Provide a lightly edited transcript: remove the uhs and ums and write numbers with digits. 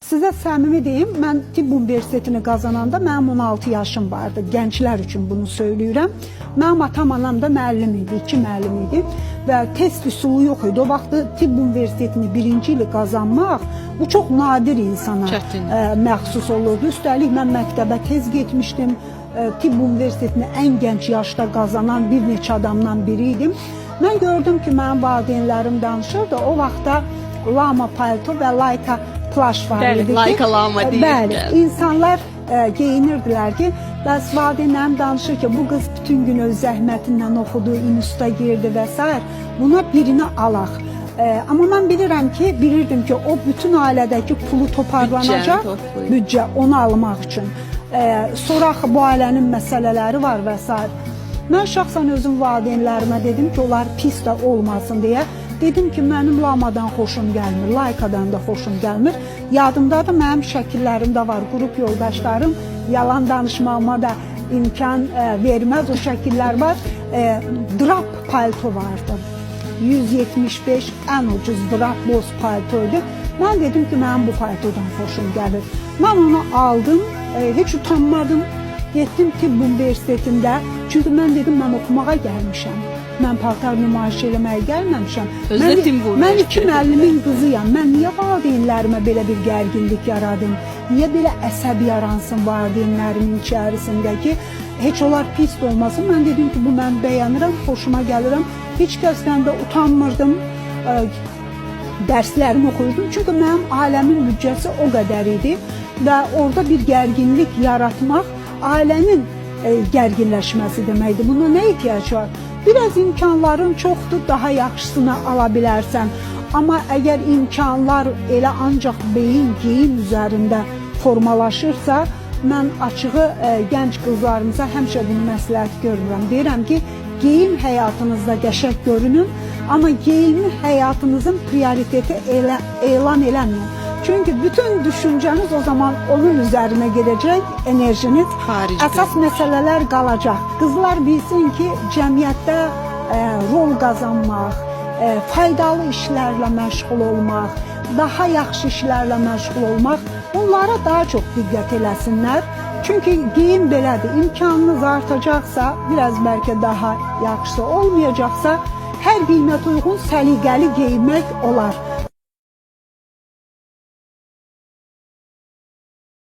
Sizə səmimi deyim, mən tibb universitetini qazananda mənim 16 yaşım vardı. Gənclər üçün bunu söyləyirəm. Mənim atam, anam da müəllim idi, 2 müəllim idi və test üsulu yox idi. O vaxt tibb universitetini 1-ci ili qazanmaq bu çox nadir insana məxsus olurdu. Üstəlik mən məktəbə tez getmişdim. Tibb universitetini ən gənc yaşda qazanan bir neçə adamdan biri idim. Mən gördüm ki, mənim valideynlərim danışırdı. O vaxtda lama palto və layka plaş var idi ki, layka lama deyil. Bəli, insanlar geyinirdilər ki, bəs valideynlərim danışır ki, bu qız bütün gün öz zəhmətindən oxudu, instituta girdi və s. Buna birini alaq. Amma mən bilirdim ki, o bütün ailədəki pulu toparlanacaq, büdcə onu almaq üçün. Sonra bu ailənin məsələləri var və s. Mən şəxsən özüm valideynlərimə dedim ki, onlar pis də olmasın deyə. Dedim ki, mənim lamadan xoşum gəlmir, laykadan da xoşum gəlmir. Yadımdadır, mənim şəkillərimdə var, qrup yoldaşlarım, yalan danışmağıma da imkan verməz, o şəkillər var. Drap palto vardı, 175 ən ucuz drap boz paltoydu. Mən dedim ki, mənim bu paltodan xoşum gəlir. Mən onu aldım, heç utanmadım, getdim tibb universitetində. Çünki mən dedim, mən oxumağa gəlmişəm. Mən paltar nümayiş eləməyə gəlməmişəm. Mən 2 müəllimin qızıyam. Mən niyə valideynlərimə belə bir gərginlik yaradım? Niyə belə əsəb yaransın valideynlərimin içərisində ki, heç onlar pis olmasın? Mən dedim ki, bu mən bəyənirəm, xoşuma gəlirəm. Heç kəsdən də utanmırdım. Dərslərimi oxuyurdum. Çünki mənim ailəmin büdcəsi o qədər idi və orada bir gərginlik yaratmaq ailənin gərginləşməsi deməkdir. Buna nə ehtiyac var? Biraz imkanların çoxdur, daha yaxşısını ala bilərsən. Amma əgər imkanlar elə ancaq beyin, geyim üzərində formalaşırsa, mən açığı gənc qızlarımıza həmişə bunu məsləhət görmürəm. Deyirəm ki, geyim həyatınızda qəşəng görünün, amma geyimi həyatınızın prioriteti elan eləməyin. Çünki bütün düşüncəniz o zaman onun üzərinə gedəcək, enerjiniz, əsas məsələlər qalacaq. Qızlar bilsin ki, cəmiyyətdə rol qazanmaq, faydalı işlərlə məşğul olmaq, daha yaxşı işlərlə məşğul olmaq, onlara daha çox diqqət eləsinlər. Çünki geyim belədir, imkanınız artacaqsa, biraz bəlkə daha yaxşısı olmayacaqsa, hər qiymət uyğun səliqəli geyinmək olar.